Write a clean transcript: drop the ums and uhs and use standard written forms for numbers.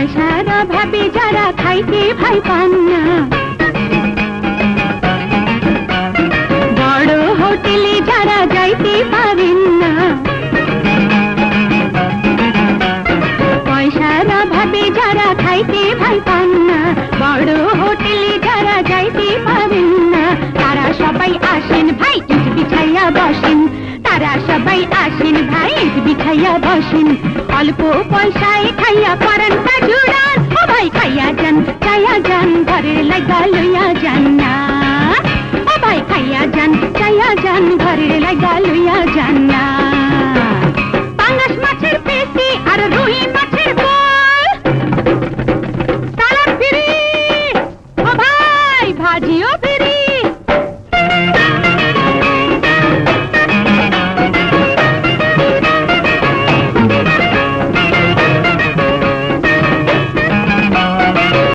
পয়সার অভাবে যারা খাইতে ভাই পান না, বড় হোটেলে যারা যাইতে পারেন না, পয়সার অভাবে যারা খাইতে ভাই পান না, বড় হোটেলে যারা যাইতে পারেন না, তারা সবাই আসেন ভাই ইট বিছাইয়া বসেন, তারা সবাই আসেন ভাই ইট বিছাইয়া বসেন। অল্প পয়সায় খাইয়া পরানটা জুড়ান, ও ভাই খাইয়া যান চাইয়া যান, ঘরের লাগা লইয়া